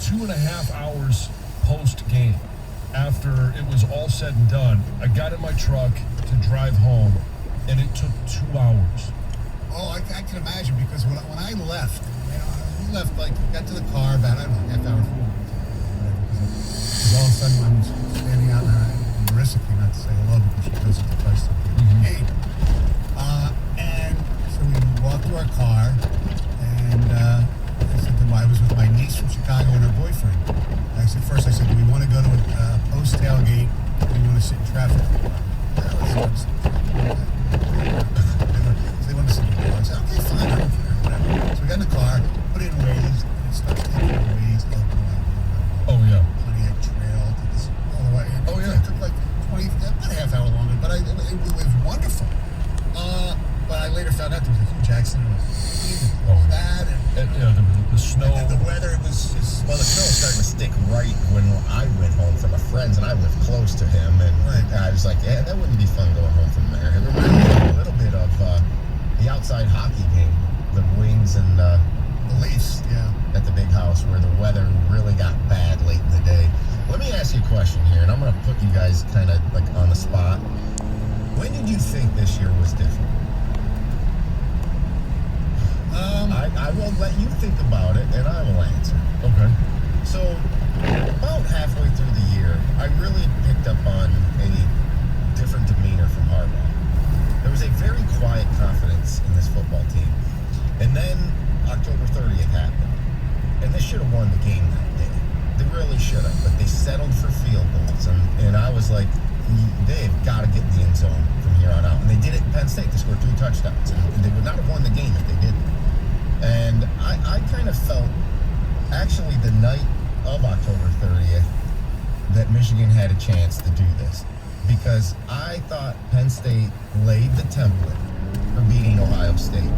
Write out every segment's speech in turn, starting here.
2.5 hours post-game. After it was all said and done, I got in my truck to drive home, and it took 2 hours. Oh, I can imagine, because when I left, we left, got to the car about, I don't know, half hour, 4 because all of a sudden I'm standing out there, and Marissa came out to say hello because she goes to the place to the game. And so we walked to our car, and I said to I was with my niece from Chicago and her boyfriend. I said, do we want to go to a post-tailgate, or do we want to sit in traffic? They want to sit in the car. I said, okay, fine, I don't care, whatever. So we got in the car, put it in Waze, and it starts taking the Waze up Oh, yeah. Pontiac Trail, all the way. And it took like 20, about a half hour longer, but it was wonderful. But I later found out there was a huge accident with that, and the snow. And the weather, it was just... Well, the snow was starting to stick right when I went home from a friend's, and I lived close to him, and I was like, yeah, that wouldn't be fun going home from there. It reminded me a little bit of the outside hockey game, the Wings and the Leafs, at the big house, where the weather really got bad late in the day. Let me ask you a question here, and I'm going to put you guys kind of like on the spot. When did you think this year was different? I will let you think about it, and I will answer. Okay. So, about halfway through the year, I really picked up on a different demeanor from Harbaugh. There was a very quiet confidence in this football team. And then October 30th happened. And they should have won the game that day. They really should have, but they settled for field goals. And I was like, they've got to get in the end zone from here on out. And they did it in Penn State. They scored 3 touchdowns. And they would not have won the game if they didn't. And I kind of felt, actually, the night of October 30th, that Michigan had a chance to do this. Because I thought Penn State laid the template for beating Ohio State.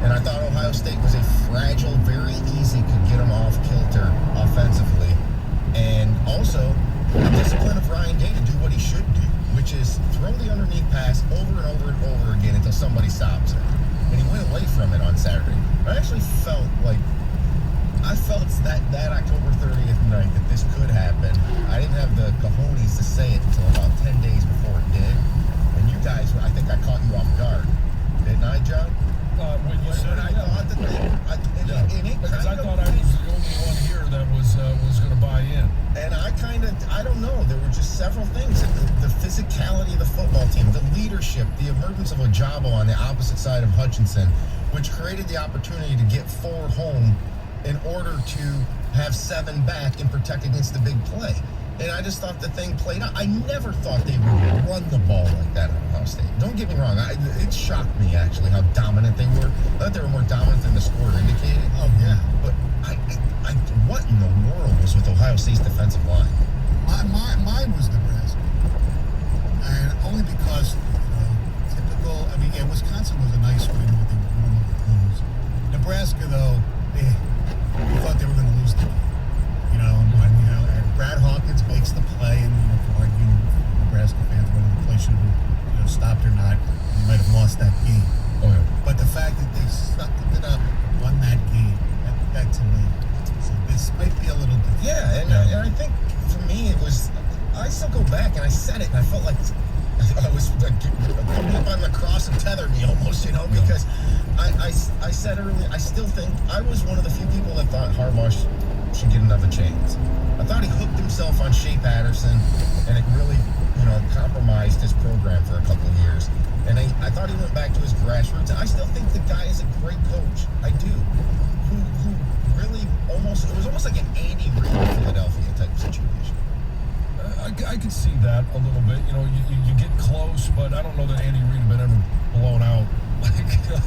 And I thought Ohio State was a fragile, very easy, could get them off kilter offensively. And also, the discipline of Ryan Day to do what he should do, which is throw the underneath pass over and over and over again until somebody stops it. And he went away from it on Saturday. I actually felt that October 30th night that this could happen. I didn't have the cojones to say it until about 10 days before it did. And you guys, I think I caught you off guard. Didn't I, John? When you said I thought that because I thought I was the only one here that was going to buy in. And I don't know, there were just several things. The physicality of the football team, the leadership, the emergence of Ojabo on the opposite side of Hutchinson, which created the opportunity to get 4 home in order to have 7 back and protect against the big play. And I just thought the thing played out. I never thought they would run the ball like that at Ohio State. Don't get me wrong. It shocked me, actually, how dominant they were. I thought they were more dominant than the score indicated. Oh, yeah. But what in the world was with Ohio State's defensive line? Mine was Nebraska. And only because, typical, Wisconsin was a nice win, but they were going to lose. Nebraska, though, we thought they were going to lose the game. And Brad Hawkins makes the play, and for arguing Nebraska fans whether the play should have stopped or not, they might have lost that game. Oh, yeah. But the fact that they sucked it up, won that game, that to me, so this might be a little different. Yeah, and I think for me it was. I still go back and I said it, and I felt like I was like put me up on the cross and tether me almost, because I said earlier, I still think I was one of the few people that thought Harbaugh should get another chance. I thought he hooked himself on Shea Patterson, and it really, compromised his program for a couple of years. And I thought he went back to his grassroots. And I still think the guy is a great coach. I do. Who really it was almost like an Andy Reid Philadelphia type situation. I could see that a little bit. You get close, but I don't know that Andy Reid had been ever blown out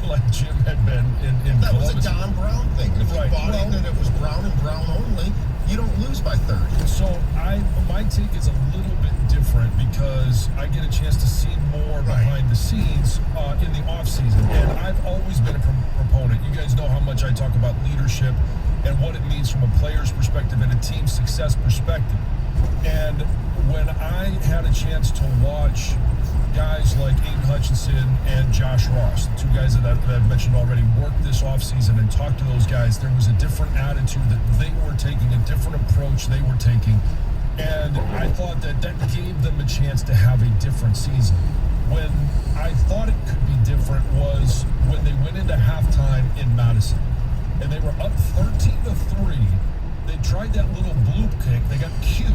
like Jim had been in That Columbus. was a Don Brown thing. If you bought in that it was Brown and Brown only, you don't lose by 30. So my take is a little bit different because I get a chance to see more behind the scenes in the off season, and I've always been a proponent. You guys know how much I talk about leadership and what it means from a player's perspective and a team success perspective. And when I had a chance to watch guys like Aiden Hutchinson and Josh Ross, the two guys that I've mentioned already, worked this offseason and talked to those guys, there was a different attitude that they were taking, a different approach they were taking. And I thought that gave them a chance to have a different season. When I thought it could be different was when they went into halftime in Madison. And they were up 13-3. They tried that little bloop kick. They got cute.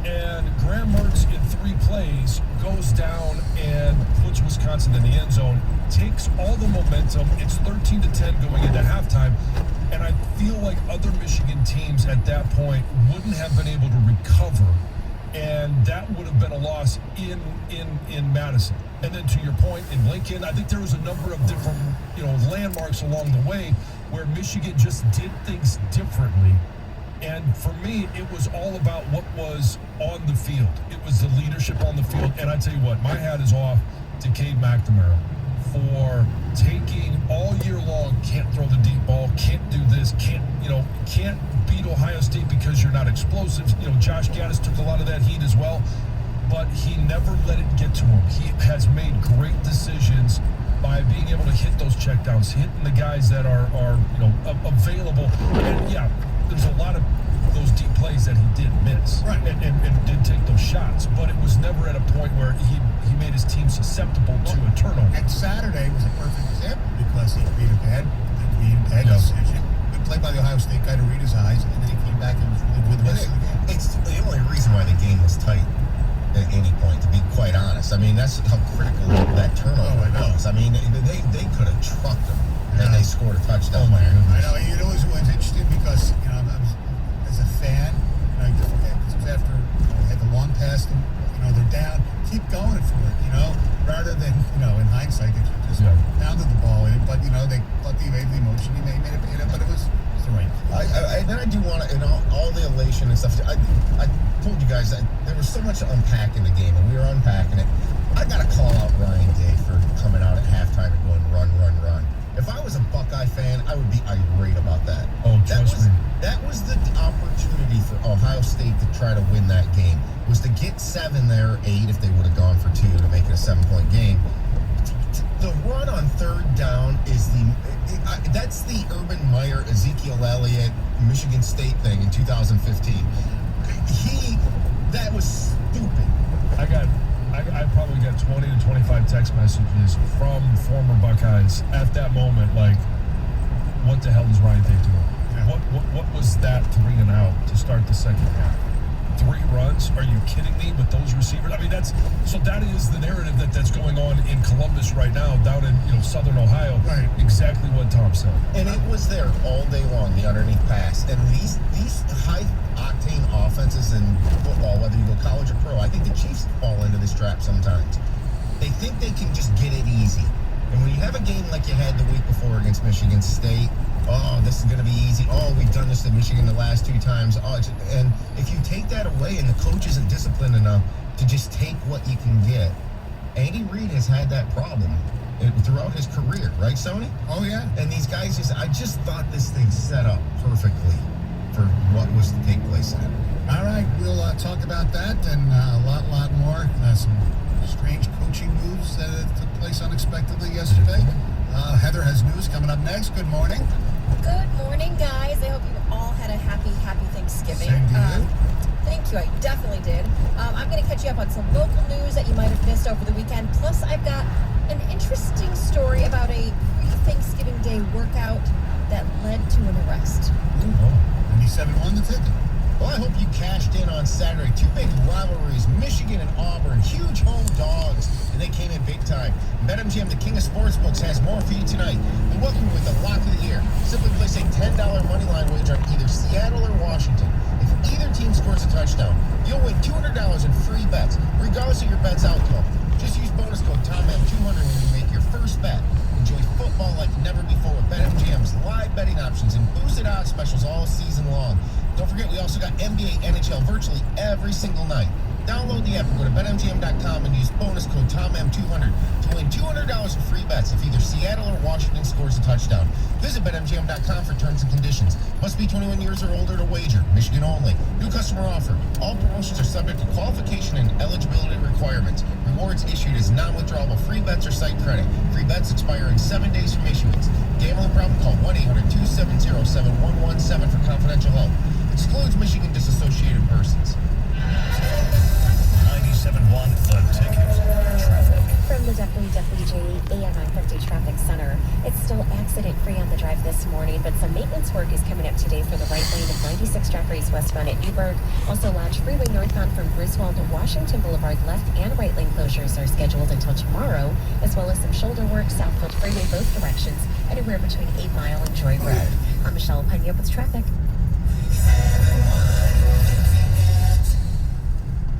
And Graham Mertz in 3 plays goes down and puts Wisconsin in the end zone, takes all the momentum. It's 13-10 going into halftime. And I feel like other Michigan teams at that point wouldn't have been able to recover. And that would have been a loss in Madison. And then to your point, in Lincoln, I think there was a number of different, landmarks along the way where Michigan just did things differently. And for me, it was all about what was on the field. It was the leadership on the field. And I tell you what, my hat is off to Cade McNamara for taking all year long, can't throw the deep ball, can't do this, can't beat Ohio State because you're not explosive. Josh Gaddis took a lot of that heat as well, but he never let it get to him. He has made great decisions by being able to hit those checkdowns, hitting the guys that are available. And yeah, there's a lot of those deep plays that he did miss, right, and did take those shots, but it was never at a point where he made his team susceptible to a turnover. And Saturday was a perfect example because he made a bad decision. Good play by the Ohio State guy to read his eyes, and then he came back and was really good the rest of the game. It's the only reason why the game was tight at any point, to be quite honest. I mean, that's how critical that turnover was. I mean, they could have trucked him, and they scored a touchdown. Oh my goodness. I know. It was interesting because I was, as a fan, this was after I had the long pass. They're down. Keep going for it. Rather than in hindsight, they just pounded the ball in. But they thought they made the emotion. He made it, but it was the right. Then I do want to, all the elation and stuff. I told you guys that there was so much to unpack in the game, and we were unpacking it. I got to call out Ryan Day for coming out at halftime and going run, run, run. If I was a Buckeye fan, I would be irate about that. Oh, trust me. That was the opportunity for Ohio State to try to win that game. Was to get 7 there, 8 if they would have gone for 2 to make it a 7-point game. The run on 3rd down is that's the Urban Meyer, Ezekiel Elliott, Michigan State thing in 2015. That was stupid. I probably got 20 to 25 text messages from former Buckeyes at that moment, like, what the hell is Ryan Day doing? Yeah. What was that 3 and out to start the second half? 3 runs? Are you kidding me with those receivers? I mean, that is the narrative that's going on in Columbus right now, down in southern Ohio. Right. Exactly what Tom said. And it was there all day long, the underneath pass. And these high octane offenses in football, whether you go college or pro, I think the Chiefs fall into this trap sometimes. They think they can just get it easy. And when you have a game like you had the week before against Michigan State, this is going to be easy. We've done this to Michigan the last 2 times. And if you take that away and the coach isn't disciplined enough to just take what you can get, Andy Reid has had that problem throughout his career, right, Sony? Oh, yeah. And these guys I just thought this thing set up perfectly for what was to take place Saturday. All right, we'll talk about that and a lot more. Some strange coaching moves that took place unexpectedly yesterday. Heather has news coming up next. Good morning. Good morning, guys. I hope you all had a happy Thanksgiving. Same to you. Thank you. I definitely did. I'm going to catch you up on some local news that you might have missed over the weekend. Plus, I've got an interesting story about a pre-Thanksgiving Day workout that led to an arrest. And he 7-1 the ticket. Well, I hope you cashed in on Saturday. 2 big rivalries, Michigan and Auburn, huge home dogs, and they came in big time. BetMGM, the king of sportsbooks, has more for you tonight. We welcome you with the lock of the year. Simply place a $10 moneyline wager on either Seattle or Washington. If either team scores a touchdown, you'll win $200 in free bets, regardless of your bet's outcome. Just use bonus code TOMMAN200 when you make your first bet. Enjoy football like never before with BetMGM's live betting options and boosted odds specials all season long. Don't forget, we also got NBA, NHL virtually every single night. Download the app or go to BetMGM.com and use bonus code TOMM200 to win $200 in free bets if either Seattle or Washington scores a touchdown. Visit BetMGM.com for terms and conditions. Must be 21 years or older to wager. Michigan only. New customer offer. All promotions are subject to qualification and eligibility requirements. Rewards issued as non-withdrawable free bets or site credit. Free bets expire in 7 days from issuance. Gambling problem? Call 1-800-270-7117 for confidential help. Excludes Michigan disassociated persons. 97.1 The Ticket. Traffic. From the WWJ AM 950 Traffic Center, it's still accident-free on the drive this morning, but some maintenance work is coming up today for the right lane of 96 Jeffries westbound at Newburgh. Also, Lodge Freeway northbound from Griswold to Washington Boulevard left and right lane closures are scheduled until tomorrow, as well as some shoulder work Southfield Freeway both directions, anywhere between 8 Mile and Joy Road. I'm Michelle Pena with traffic.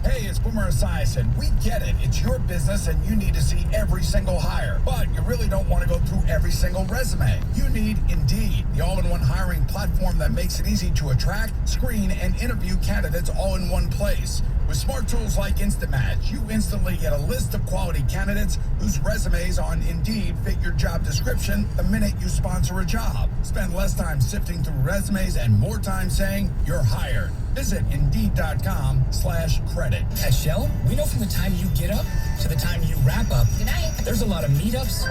Hey, it's Boomer Esiason. We get it. It's your business and you need to see every single hire. But you really don't want to go through every single resume. You need Indeed, the all-in-one hiring platform that makes it easy to attract, screen, and interview candidates all in one place. With smart tools like Instant Match, you instantly get a list of quality candidates whose resumes on Indeed fit your job description the minute you sponsor a job. Spend less time sifting through resumes and more time saying you're hired. Visit Indeed.com/credit. At Shell, we know from the time you get up to the time you wrap up, Good night. there's a lot of meetups,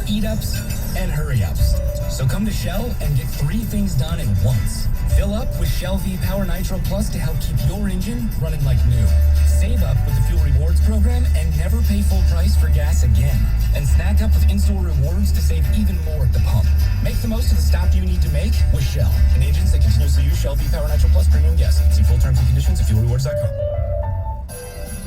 eat-ups, and hurry-ups. So come to Shell and get 3 things done at once. Fill up with Shell V-Power Nitro Plus to help keep your engine running like new. Save up with the Fuel Rewards program and never pay full price for gas again. And snack up with in-store rewards to save even more at the pump. Make the most of the stop you need to make with Shell and agents that continuously use Shell V-Power Nitro Plus Premium Gas. See full terms and conditions at fuelrewards.com.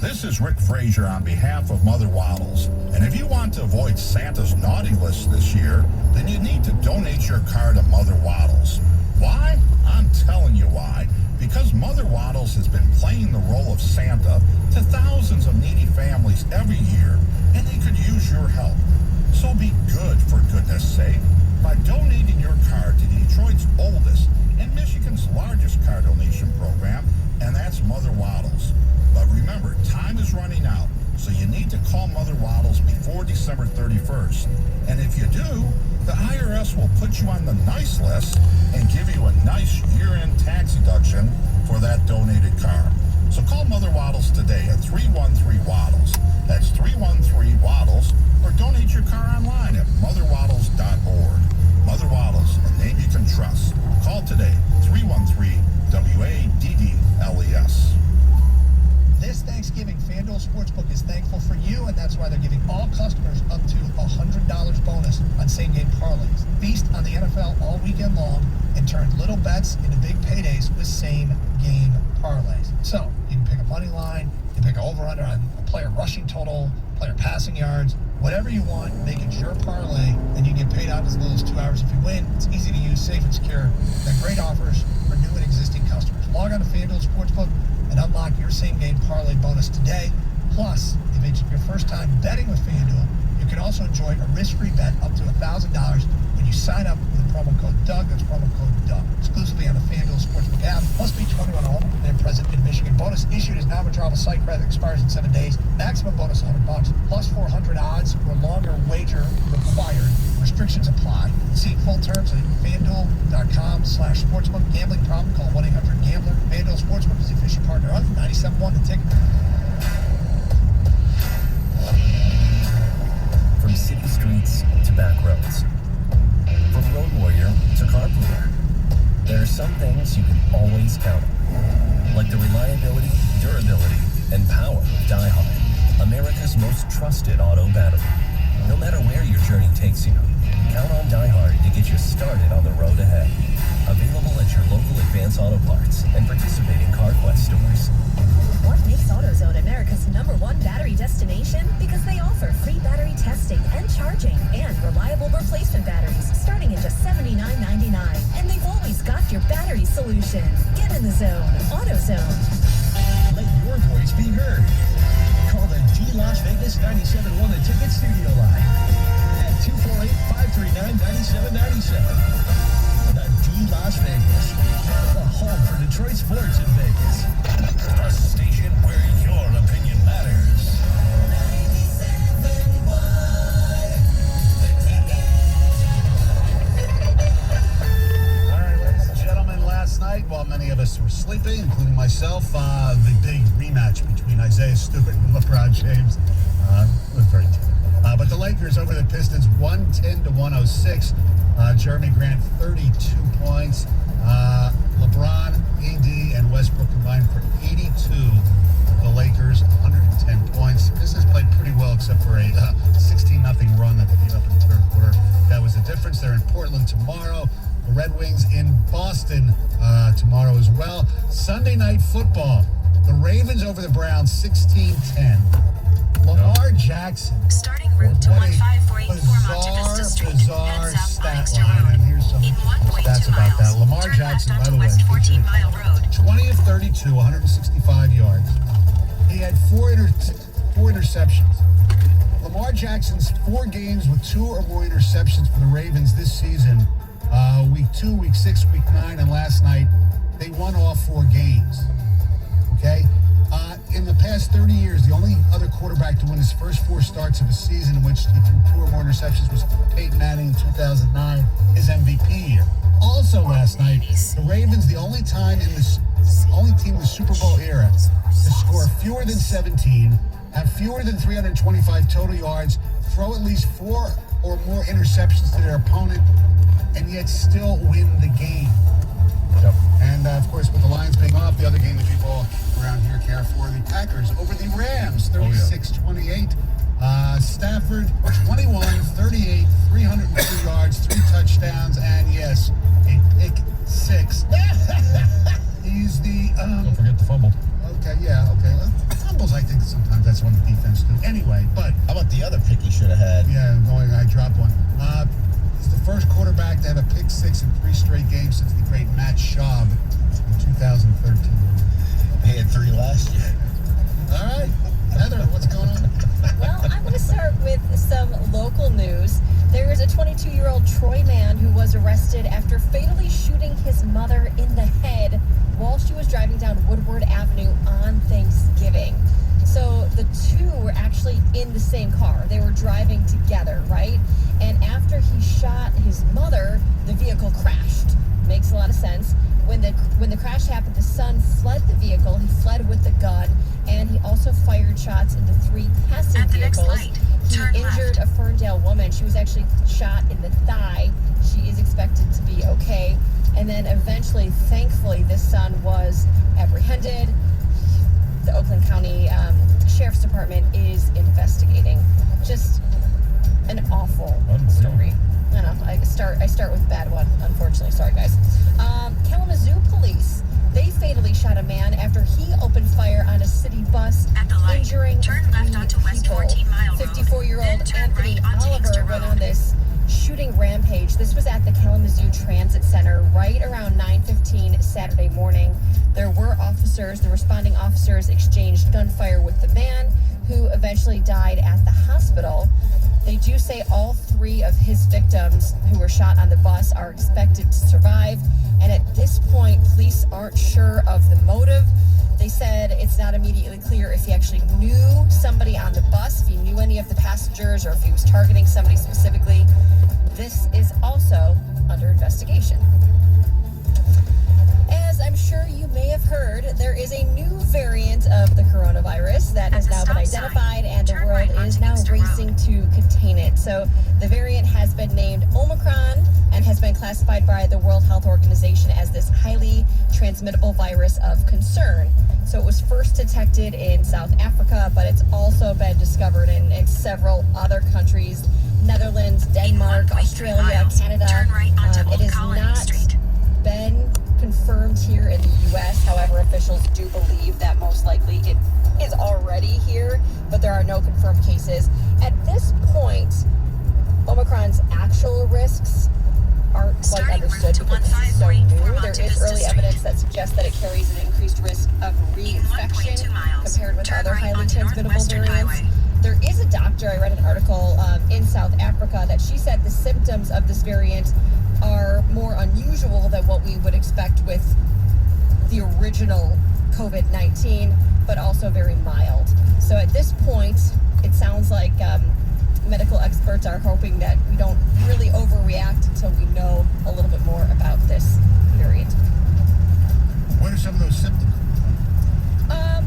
This is Rick Frazier on behalf of Mother Waddles. And if you want to avoid Santa's naughty list this year, then you need to donate your car to Mother Waddles. Why? I'm telling you why. Because Mother Waddles has been playing the role of Santa to thousands of needy families every year, and they could use your help. So be good, for goodness sake, by donating your car to Detroit's oldest and Michigan's largest car donation program, and that's Mother Waddles. But remember, time is running out, so you need to call Mother Waddles before December 31st. And if you do, the IRS will put you on the nice list and give you a nice year-end tax deduction for that donated car. So call Mother Waddles today at 313-WADDLES. That's 313-WADDLES, or donate your car online at motherwaddles.org. Mother Waddles, a name you can trust. Call today, 313-WADDLES. This Thanksgiving, FanDuel Sportsbook is thankful for you, and that's why they're giving all customers up to $100 bonus on same-game parlays. Feast on the NFL all weekend long and turn little bets into big paydays with same-game parlays. So, you can pick a money line, you can pick an over-under on a player rushing total, player passing yards, whatever you want, make it your parlay, and you get paid out as little as 2 hours if you win. It's easy to use, safe and secure. They're great offers for new and existing customers. Log on to FanDuel Sportsbook and unlock your same-game parlay bonus today. Plus, if it's your first time betting with FanDuel, you can also enjoy a risk-free bet up to $1,000 when you sign up with the promo code DOUG. That's promo code DOUG. Exclusively on the FanDuel Sportsbook app. Must be 21 or older and present in Michigan. Bonus issued as non-withdrawable site credit expires in 7 days. Maximum bonus $100 plus 400 odds or longer wager required. Restrictions apply. See full terms at FanDuel.com/sportsbook. Gambling problem? Call 1-800-GAMBLER. FanDuel Sportsbook is the official partner of 97.1 The Ticket. From city streets to back roads, from road warrior to carpooler, there are some things you can always count on, like the reliability, durability, and power of DieHard, America's most trusted auto battery. No matter where your journey takes you, count on DieHard to get you started on the road ahead. Available at your local Advance Auto Parts and participating CarQuest stores. What makes AutoZone America's #1 battery destination? Because they offer free battery testing and charging and reliable replacement batteries starting at just $79.99. And they've always got your battery solution. Get in the zone. AutoZone. Let your voice be heard. Call the D Las Vegas 97.1 The Ticket studio line at 248-539-9797. The D Las Vegas, the home for Detroit sports in Vegas. The station where your us were sleeping, including myself. The big rematch between Isaiah Stewart and LeBron James was very typical. But the Lakers over the Pistons, 110-106. Jeremy Grant, 32 points. LeBron, AD, and Westbrook combined for 82. The Lakers, 110 points. Pistons played pretty well except for a 16-0 run that they gave up in the third quarter. That was the difference. They're in Portland tomorrow. The Red Wings in Boston tomorrow as well. Sunday Night Football. The Ravens over the Browns, 16-10. Lamar Jackson. Starting route to 1548 Monte Vista Street. Bizarre Head south stat Lancaster line. Road. And here's some In 1.2 stats about that. miles. Lamar Turn Jackson, left by the onto way, West 14 featured Mile Road. 20 of 32, 165 yards. He had four interceptions. Lamar Jackson's 4 games with 2 or more interceptions for the Ravens this season. Week 2, week 6, week 9, and last night, they won all 4 games. Okay? In the past 30 years, the only other quarterback to win his first 4 starts of a season in which he threw 2 or more interceptions was Peyton Manning in 2009, his MVP year. Also last night, the Ravens, the only team in the Super Bowl era to score fewer than 17, have fewer than 325 total yards, throw at least 4 or more interceptions to their opponent, and yet still win the game. Yep. And of course, with the Lions being off, the other game that people around here care for, the Packers over the Rams, 36-28. Stafford, 21-38, 302 yards, 3 touchdowns, and yes, a pick 6. He's the... Don't forget the fumble. Okay. Fumbles, I think sometimes that's on the defense too. Anyway, but... How about the other pick he should have had? Yeah, I dropped one. He's the first quarterback to have a pick 6 in 3 straight games since the great Matt Schaub in 2013. He had 3 last year. All right. Heather, what's going on? Well, I'm going to start with some local news. There is a 22-year-old Troy man who was arrested after fatally shooting his mother in the head while she was driving down Woodward Avenue on Thanksgiving. So the two were actually in the same car. They were driving together, right? And after he shot his mother, the vehicle crashed. Makes a lot of sense. When the crash happened, the son fled the vehicle. He fled with the gun, and he also fired shots into 3 passing vehicles. He injured a Ferndale woman. She was actually shot in the thigh. She is expected to be okay. And then eventually, thankfully, this son was apprehended. The Oakland County Sheriff's Department is investigating. Just an awful story. I don't know. I start with a bad one, unfortunately. Sorry, guys. Kalamazoo police, they fatally shot a man after he opened fire on a city bus, injuring 3 people. 54-year-old Anthony Oliver went on this shooting rampage. This was at the Kalamazoo Transit Center right around 9:15 Saturday morning. There were officers, the responding officers exchanged gunfire with the man, who eventually died at the hospital. They do say all 3 of his victims who were shot on the bus are expected to survive. And at this point, police aren't sure of the motive. They said it's not immediately clear if he actually knew somebody on the bus, if he knew any of the passengers, or if he was targeting somebody specifically. This is also under investigation. As I'm sure you may have heard, there is a new variant of the coronavirus that has now been identified, and the world is now racing to contain it. So the variant has been named Omicron and has been classified by the World Health Organization as this highly transmittable virus of concern. So it was first detected in South Africa, but it's also been discovered in several other countries: Netherlands, Denmark, Australia, Canada. It has not been confirmed here in the U.S. However, officials do believe that most likely it is already here, but there are no confirmed cases. At this point, Omicron's actual risks aren't quite understood because this is so new. There is early evidence that suggests that it carries an increased risk of reinfection compared with other highly transmittable variants. There is a doctor, I read an article in South Africa, that she said the symptoms of this variant are more unusual than what we would expect with the original COVID-19, but also very mild. So at this point, it sounds like medical experts are hoping that we don't really overreact until we know a little bit more about this variant. What are some of those symptoms?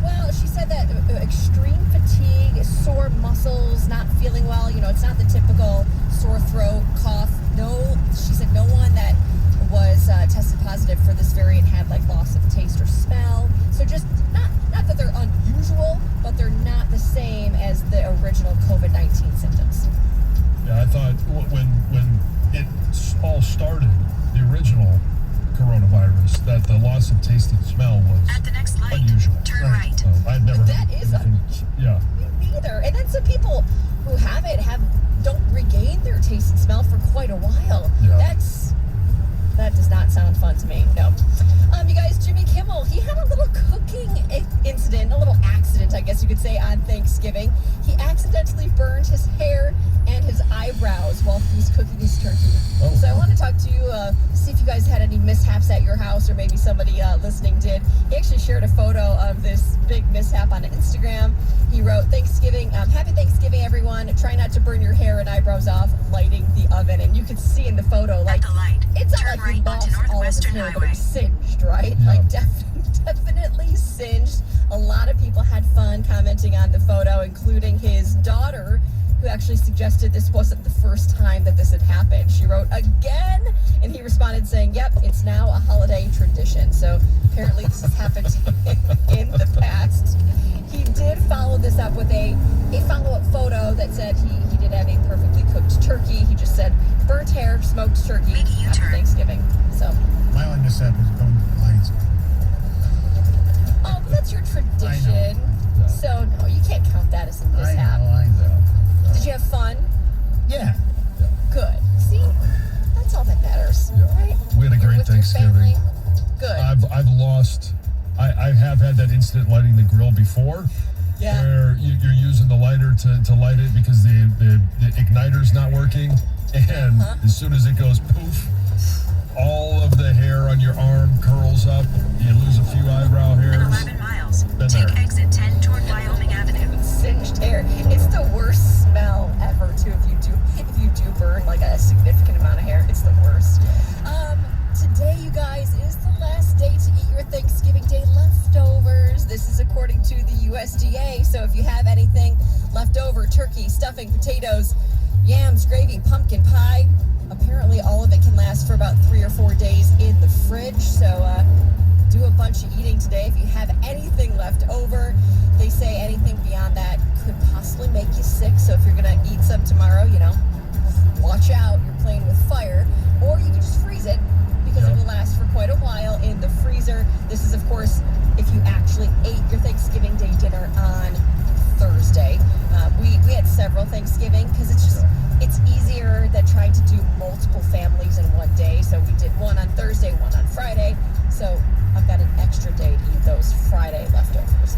Well, she said that extreme fatigue, sore muscles, not feeling well. You know, it's not the typical sore throat, cough. No, she said no one that was tested positive for this variant had like loss of taste or smell. So just not that they're unusual, but they're not the same as the original COVID-19 symptoms. Yeah, I thought when it all started, the original coronavirus, that the loss of taste and smell was At the next light, unusual. turn right. So I'd never That heard is anything- unusual. Yeah. Me neither. And then some people who have it don't regain their taste and smell for quite a while. Yeah. That does not sound fun to me. No. You guys, Jimmy Kimmel, he had a little cooking incident, a little accident, I guess you could say, on Thanksgiving. He accidentally burned his hair and his eyebrows while he was cooking his turkey. Oh. So I want to talk to you, see if you guys had any mishaps at your house, or maybe somebody listening did. He actually shared a photo of this big mishap on Instagram. He wrote, Thanksgiving, happy Thanksgiving, everyone. Try not to burn your hair and eyebrows off lighting the oven. And you can see in the photo, like, At the light, it's not turn like he right onto lost all of his Northwestern hair, but Highway. it's singed, right? Yeah. Like, definitely singed. A lot of people had fun commenting on the photo, including his daughter, who actually suggested this wasn't the first time that this had happened. She wrote, again, and he responded saying, yep, it's now a holiday tradition. So apparently this has happened to him in the past. He did follow this up with a follow-up photo that said he did have a perfectly cooked turkey. He just said, burnt hair, smoked turkey, Make a happy U-turn. Thanksgiving. So, My only mishap was going to the Lions game. oh, but that's your tradition. Yeah. So, no, you can't count that as a mishap. I know. Did you have fun? Yeah. Good. See, that's all that matters, Yeah. right? We had a You're great with your Thanksgiving. family. Good. I've lost. I have had that incident lighting the grill before, Yeah. where you're using the lighter to light it because the igniter's not working, and as soon as it goes poof, all of the hair on your arm curls up. You lose a few eyebrow In hairs. 11 miles, Been take there. exit 10 toward Wyoming Avenue. Singed hair. It's the worst smell ever too. If you do burn like a significant amount of hair, it's the worst. Today, you guys, is the last day to eat your Thanksgiving Day leftovers. This is according to the USDA. So if you have anything left over, turkey, stuffing, potatoes, yams, gravy, pumpkin pie, apparently all of it can last for about 3 or 4 days in the fridge. So do a bunch of eating today. If you have anything left over, they say anything beyond that could possibly make you sick. So if you're gonna eat some tomorrow, watch out. You're playing with fire. Or you can just freeze it, because it will last for quite a while in the freezer. This is, of course, if you actually ate your Thanksgiving Day dinner on Thursday. We had several Thanksgiving because it's easier than trying to do multiple families in one day. So we did one on Thursday, one on Friday. So I've got an extra day to eat those Friday leftovers.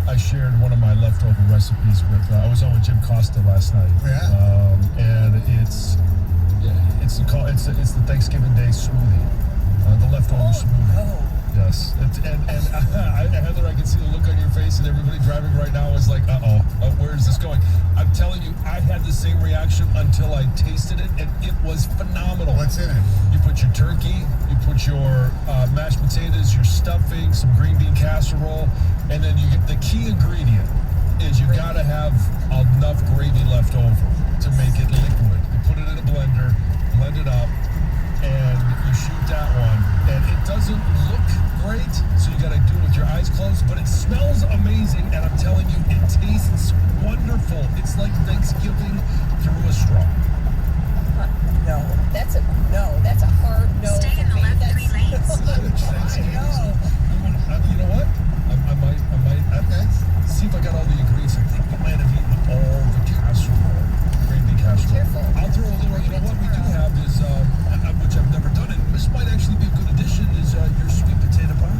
I shared one of my leftover recipes with. I was on with Jim Costa last night. Yeah. And it's the Thanksgiving Day smoothie, the leftover smoothie. No. Yes, Heather, I can see the look on your face, and everybody driving right now is like, where is this going? I'm telling you, I had the same reaction until I tasted it, and it was phenomenal. What's in it? You put your turkey, you put your mashed potatoes, your stuffing, some green bean casserole, and then you get the key ingredient is you gotta have enough gravy left over to make it liquid. You put it in a blender, blend it up, and you shoot that one. And it doesn't look great, so you gotta do it with your eyes closed, but it smells amazing, and I'm telling you, it tastes wonderful. It's like Thanksgiving through a straw. No, that's a hard no. Stay for in the me. left That's 3 lanes. no. You know what? I might see if I got all the ingredients. I think we might have eaten all the casserole, green bean casserole. Careful. I'll throw a little. You know what we do have is, which I've never done, and this might actually be a good addition, is your sweet potato pie.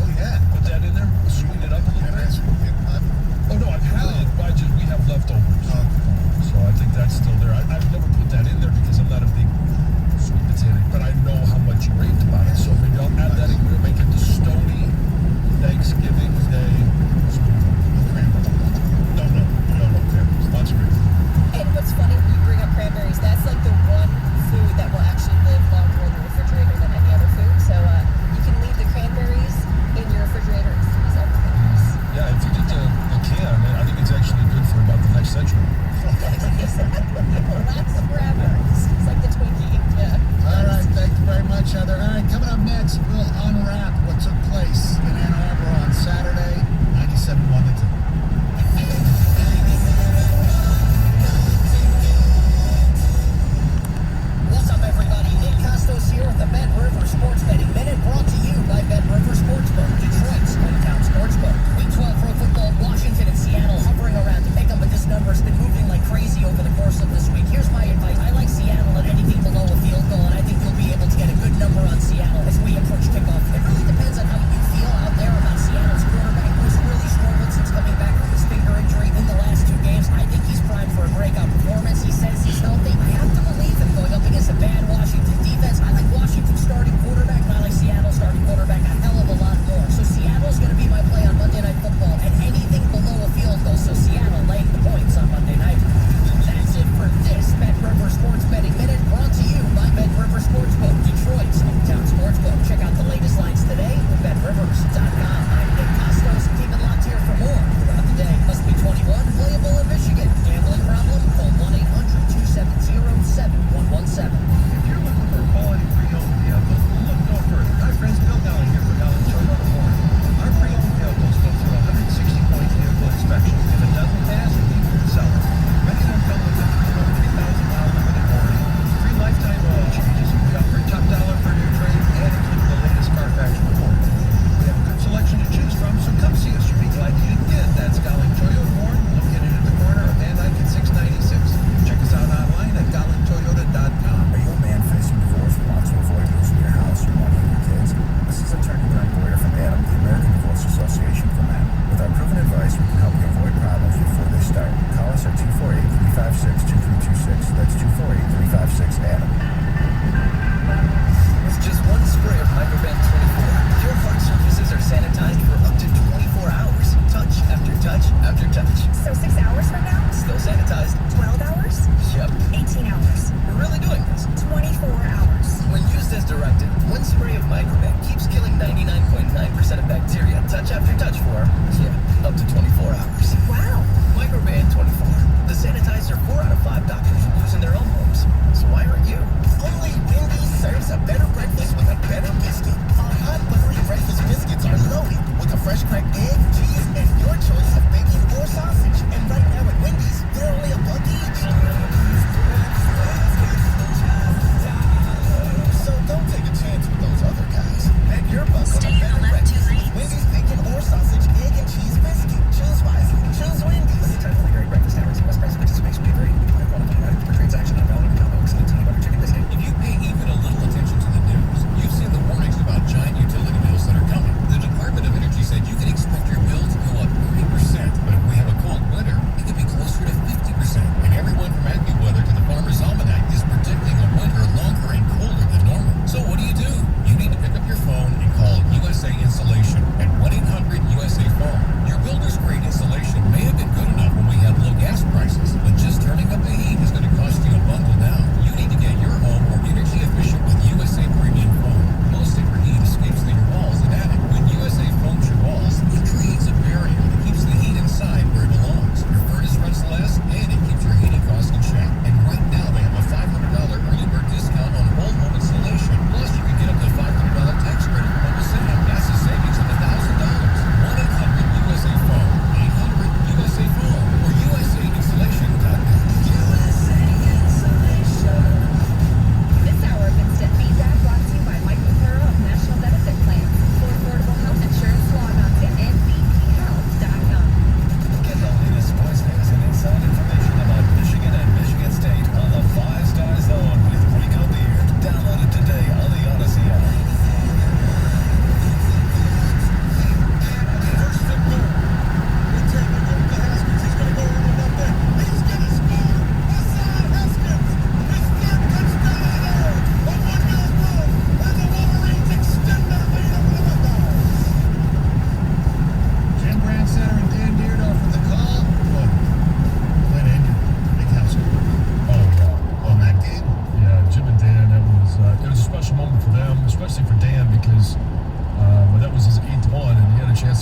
Oh, yeah. Put that in there, sweeten it up a little bit. Oh no, I've had it. We have leftovers. So I think that's still there. I've never put that in there because I'm not a big sweet potato, but I know how much you raved about it. So maybe I'll add that in here, make it the Stony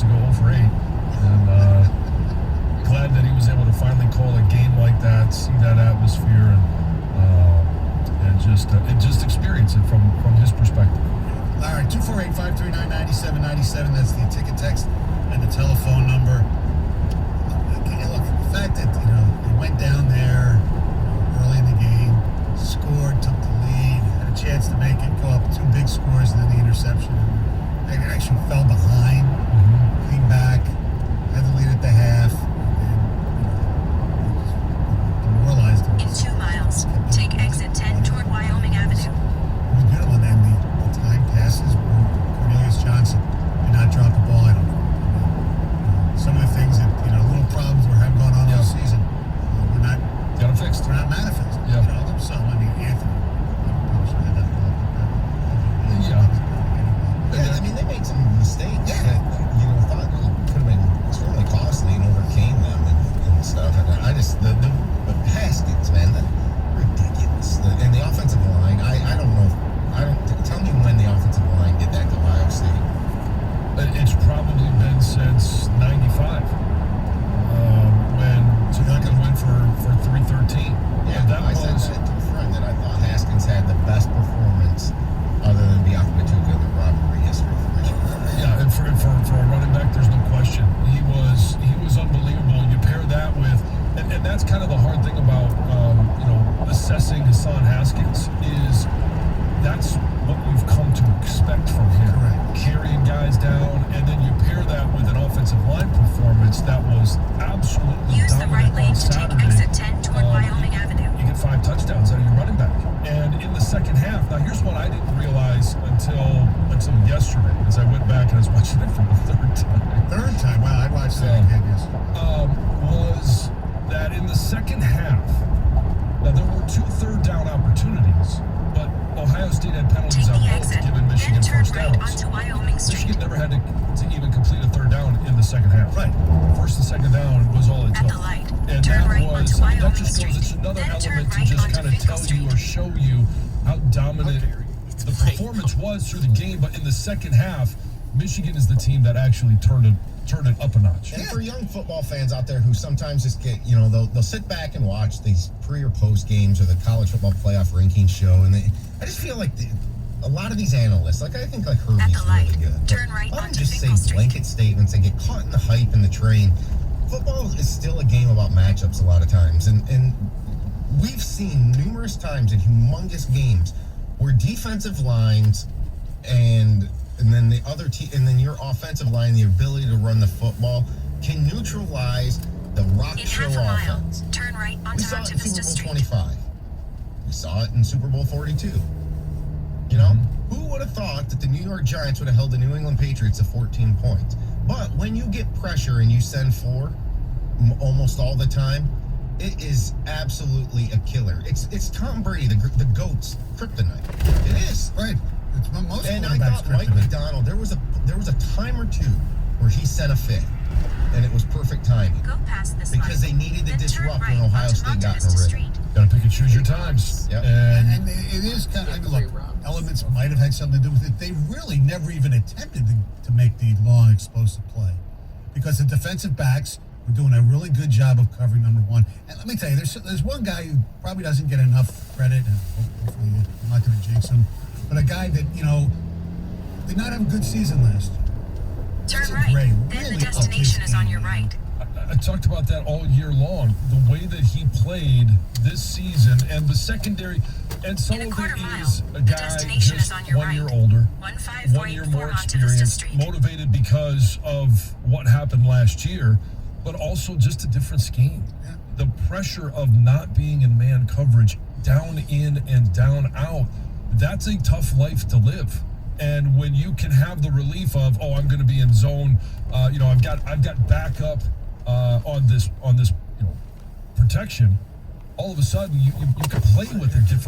to go 0 for 8. And glad that he was able to finally call a game like that, see that atmosphere, and just experience it from his perspective. All right, 248-539-9797. That's the ticket text and the telephone number. Okay, look, the fact that, they went down there early in the game, scored, took the lead, had a chance to make it go up 2 big scores and then the interception. They actually fell behind, came back, had the lead at the half, and demoralized them. In 2 miles, take exit 10 toward Wyoming Avenue. It was beautiful, and then the time passes. Cornelius Johnson did not drop the ball. I don't know. Some of the things that, little problems we have gone on all season, we're not Got it fixed. we're not manifesting. Yeah. There was some. I mean, Anthony, probably should have had that ball. Yeah, I mean, they made some mistakes that, thought could have been extremely costly and overcame them and stuff. And I just, the Haskins, man, ridiculous. And the offensive line, I don't know. Tell me when the offensive line did that to Ohio State. It's probably been since 95 when Tanaka went for 313. Yeah, that I said was that to a friend that I thought Haskins had the best performance other than Bianca Matuka in the rivalry history for Michigan. Yeah, and for a running back, there's no question. He was unbelievable. You pair that with, and that's kind of the hard thing about assessing Hassan Haskins is that's what we've come to expect from him. Correct. Carrying guys down, and then you pair that with an offensive line performance that was absolutely Use the dominant right lane on to take Saturday. exit 10 toward Wyoming Avenue. You get 5 touchdowns out of your running back. And in the second half, now here's what I didn't realize until yesterday, as I went back and I was watching it for the 3rd time. Third time. Wow, I watched that again, yes. Was that in the second half, now there were 2 third-down opportunities, but Ohio State had penalties Take on the both, exit, giving Michigan then turn first right downs. onto Wyoming Street. Michigan never had to even complete a 3rd down in the second half. Right. First and second down was all it At took. the light, And turn that right was, onto Wyoming that just Street. goes, it's another Then turn element to right just onto kind of Finkel tell you Street. or show you how dominant the performance was through the game. But in the second half, Michigan is the team that actually turned it up a notch. And for young football fans out there who sometimes just get, they'll sit back and watch these pre or post games or the college football playoff ranking show, and I just feel like a lot of these analysts, I think like At Herbie's the light, really good. turn right Let them onto just say Finkel Street. blanket statements and get caught in the hype and the train. Football is still a game about matchups a lot of times, and we've seen numerous times in humongous games where defensive lines and then the other team, and then your offensive line, the ability to run the football can neutralize the rock In show half a mile, offense. turn right We onto saw it Monte in Vista Super Bowl Street. 25. We saw it in Super Bowl 42. Who would have thought that the New York Giants would have held the New England Patriots to 14 points? But when you get pressure and you send 4 almost all the time, it is absolutely a killer. It's Tom Brady, the GOAT's kryptonite. It is. Right. It's most And I quarterbacks thought Mike kryptonite. McDonald, there was a time or two where he sent a fit, and it was perfect timing Go past this because light, they needed to then turn disrupt right when Ohio onto State Monte got in Vista a rhythm. Street. Got to pick and choose your times. Yep. And it is kind of, look, elements might have had something to do with it. They really never even attempted to make the long, explosive play because the defensive backs were doing a really good job of covering number 1. And let me tell you, there's one guy who probably doesn't get enough credit, and hopefully I'm not going to jinx him, but a guy that, did not have a good season last year. Turn Gray right, then really the upped destination his is on game, your man. right. I talked about that all year long. The way that he played this season and the secondary, and some In a of quarter it mile, is a the guy destination just is on your 1 year right. older, 15484 1 year more Monte Vista experienced, Street. motivated because of what happened last year, but also just a different scheme. Yeah. The pressure of not being in man coverage, down in and down out, that's a tough life to live. And when you can have the relief of, I'm going to be in zone, I've got backup on this protection. All of a sudden, you can play with a different